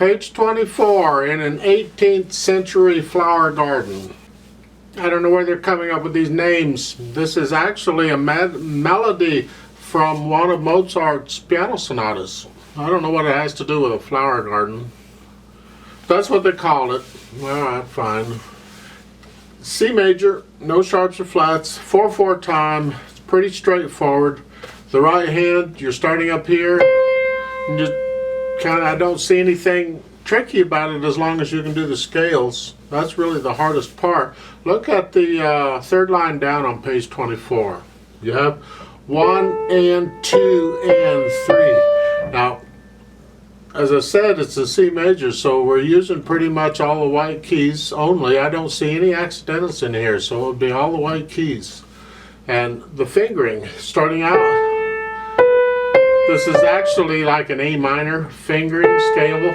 Page 24 in an 18th century flower garden. I don't know where they're coming up with these names. This is actually a melody from one of Mozart's piano sonatas. I don't know what it has to do with a flower garden. That's what they call it. Alright, fine. C major, no sharps or flats, 4/4 time. It's pretty straightforward. The right hand, you're starting up here. And just I don't see anything tricky about it as long as you can do the scales. That's really the hardest part. Look at the third line down on page 24. You have 1 and 2 and 3. Now, as I said, it's a C major, so we're using pretty much all the white keys only. I don't see any accidentals in here, so it would be all the white keys. And the fingering, starting out, this is actually like an A minor fingering scale.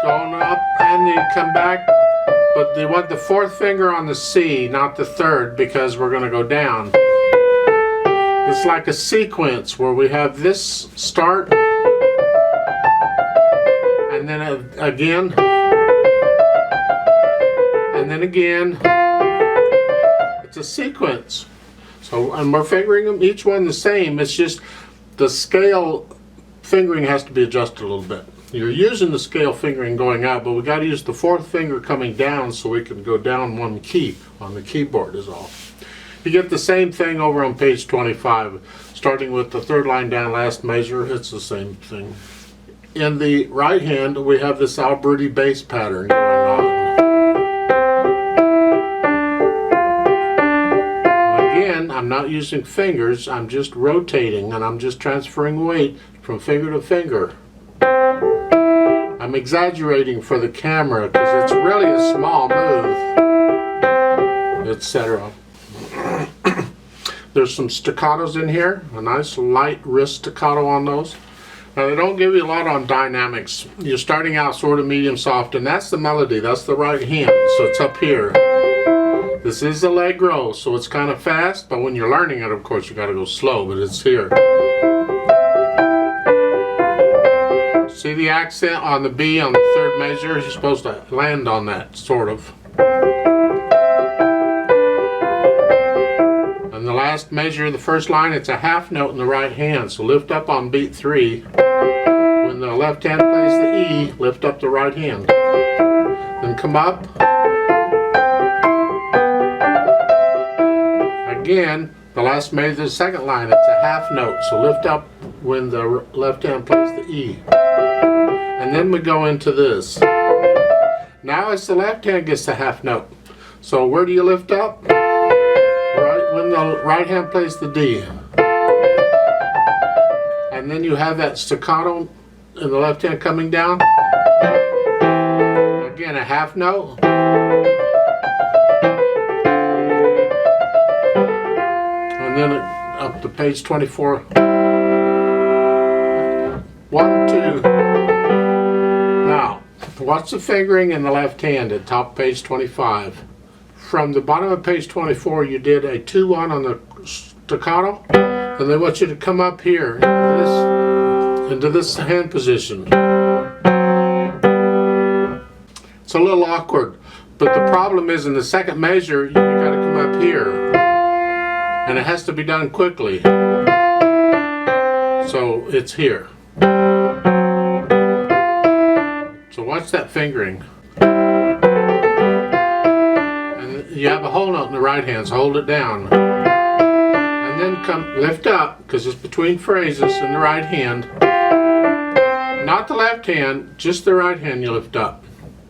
Going up and you come back, but you want the fourth finger on the C, not the third, because we're going to go down. It's like a sequence where we have this start, and then again, and then again. It's a sequence. So, and we're fingering them each one the same. It's just the scale fingering has to be adjusted a little bit. You're using the scale fingering going out, but we got to use the fourth finger coming down so we can go down one key on the keyboard is all. You get the same thing over on page 25. Starting with the third line down, last measure, it's the same thing. In the right hand, we have this Alberti bass pattern going on. Again, I'm not using fingers, I'm just rotating and I'm just transferring weight from finger to finger. I'm exaggerating for the camera because it's really a small move, etc. There's some staccatos in here, a nice light wrist staccato on those. Now they don't give you a lot on dynamics. You're starting out sort of medium soft, and that's the melody, that's the right hand, so it's up here. This is allegro, so it's kind of fast, but when you're learning it, of course, you got to go slow, but it's here. See the accent on the B on the third measure? You're supposed to land on that, sort of. And the last measure, the first line, it's a half note in the right hand, so lift up on beat 3. When the left hand plays the E, lift up the right hand. Then come up. Again, the last measure, the second line, it's a half note, so lift up when the left hand plays the E. And then we go into this. Now it's the left hand gets the half note. So where do you lift up? Right when the right hand plays the D. And then you have that staccato in the left hand coming down. Again, a half note. And then up to page 24. 1, 2. Now, watch the fingering in the left hand at top page 25. From the bottom of page 24, you did a 2-1 on the staccato, and they want you to come up here into this hand position. It's a little awkward, but the problem is in the second measure, you got to come up here. And it has to be done quickly. So it's here. So watch that fingering. And you have a whole note in the right hand, so hold it down. And then come lift up, because it's between phrases in the right hand. Not the left hand, just the right hand you lift up.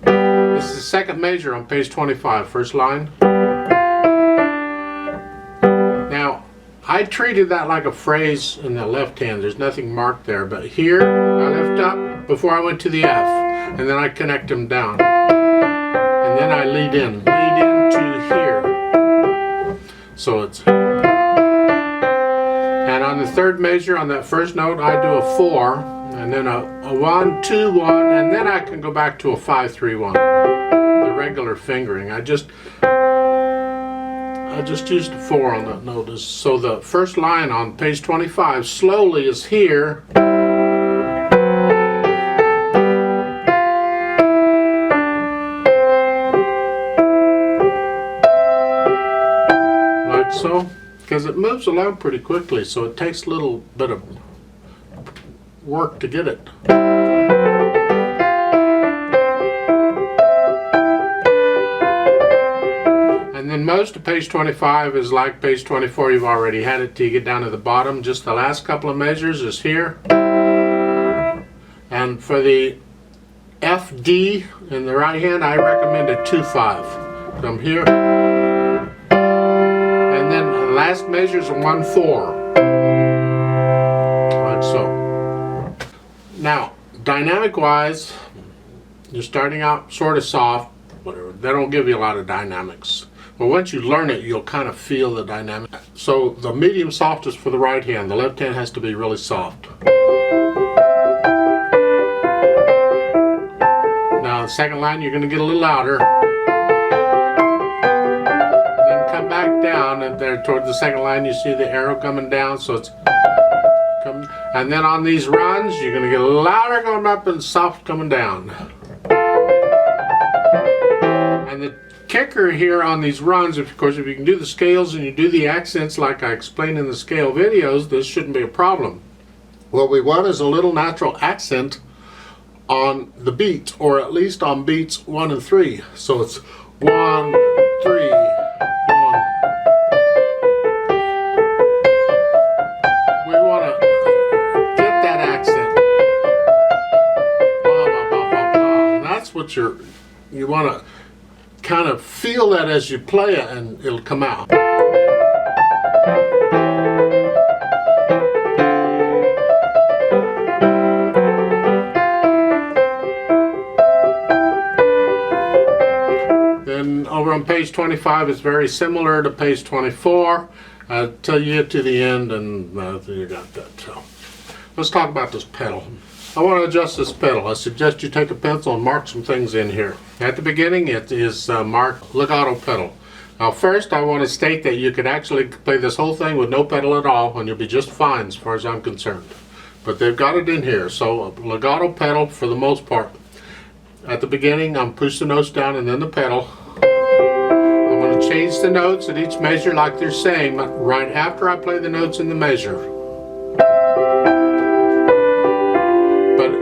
This is the second measure on page 25, first line. I treated that like a phrase in the left hand. There's nothing marked there, but here I lift up before I went to the F, and then I connect them down, and then I lead into here. So it's, and on the third measure on that first note I do a 4, and then a 1, 2, 1, and then I can go back to a 5, 3, 1. The regular fingering. I just used a 4 on that notice. So the first line on page 25 slowly is here. because it moves along pretty quickly, so it takes a little bit of work to get it. And then most of page 25 is like page 24. You've already had it till you get down to the bottom. Just the last couple of measures is here. And for the F, D in the right hand, I recommend a 2-5. Come here. And then the last measure is a 1-4. Like so. Now, dynamic wise, you're starting out sort of soft, whatever. They don't give you a lot of dynamics. But once you learn it, you'll kind of feel the dynamic. So the medium soft is for the right hand. The left hand has to be really soft. Now the second line, you're going to get a little louder. Then come back down, and there toward the second line, you see the arrow coming down. So it's coming. And then on these runs, you're going to get a little louder going up and soft coming down. And the kicker here on these runs, of course, if you can do the scales and you do the accents like I explained in the scale videos, this shouldn't be a problem. What we want is a little natural accent on the beats, or at least on beats 1 and 3. So it's 1, 3, 1. We want to get that accent. Ba, ba, ba, ba, ba. And that's what you want to kind of feel that as you play it, and it'll come out. Then over on page 25, it's very similar to page 24 till you get to the end, and you got that. So let's talk about this pedal. I want to adjust this pedal. I suggest you take a pencil and mark some things in here. At the beginning, it is marked legato pedal. Now first, I want to state that you could actually play this whole thing with no pedal at all, and you'll be just fine as far as I'm concerned. But they've got it in here, so a legato pedal for the most part. At the beginning, I'm push the notes down and then the pedal. I'm going to change the notes at each measure like they're saying right after I play the notes in the measure.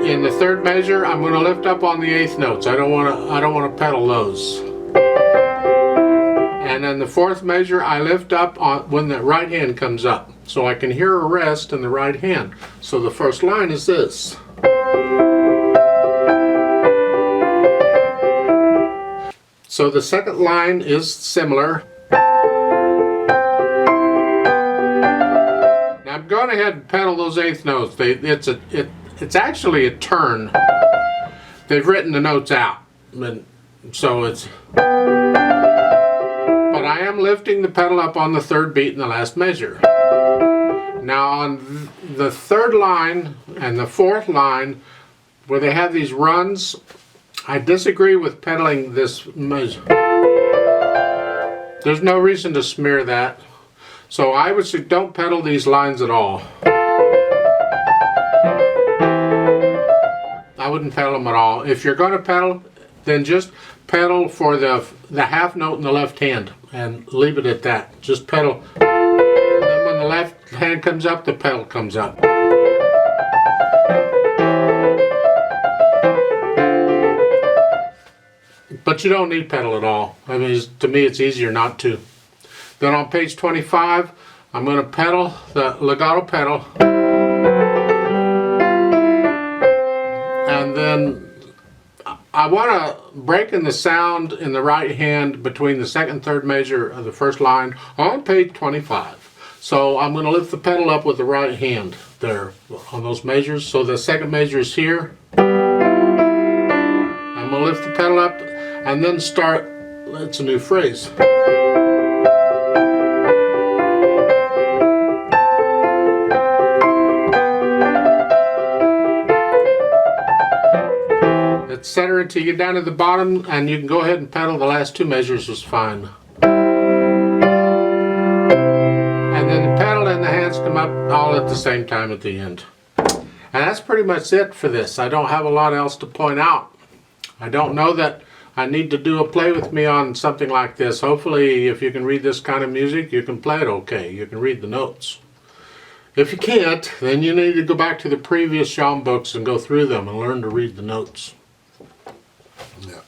In the third measure, I'm going to lift up on the 8th notes. I don't want to pedal those. And then the 4th measure, I lift up on when the right hand comes up, so I can hear a rest in the right hand. So the first line is this. So the second line is similar. Now I'm going ahead and pedal those 8th notes. It's actually a turn. They've written the notes out, so it's. But I am lifting the pedal up on the 3rd beat in the last measure. Now on the 3rd line and the 4th line, where they have these runs, I disagree with pedaling this measure. There's no reason to smear that. So I would say don't pedal these lines at all. I wouldn't pedal them at all. If you're going to pedal, then just pedal for the half note in the left hand and leave it at that. Just pedal. And then when the left hand comes up, the pedal comes up. But you don't need pedal at all. I mean, to me, it's easier not to. Then on page 25, I'm going to pedal the legato pedal. And then I want to break in the sound in the right hand between the 2nd and 3rd measure of the first line on page 25. So I'm going to lift the pedal up with the right hand there on those measures. So the 2nd measure is here. I'm going to lift the pedal up and then start. That's a new phrase. Center it till you get down to the bottom, and you can go ahead and pedal the last 2 measures is fine. And then the pedal and the hands come up all at the same time at the end. And that's pretty much it for this. I don't have a lot else to point out. I don't know that I need to do a play with me on something like this. Hopefully, if you can read this kind of music, you can play it okay. You can read the notes. If you can't, then you need to go back to the previous Schaum books and go through them and learn to read the notes. Yeah.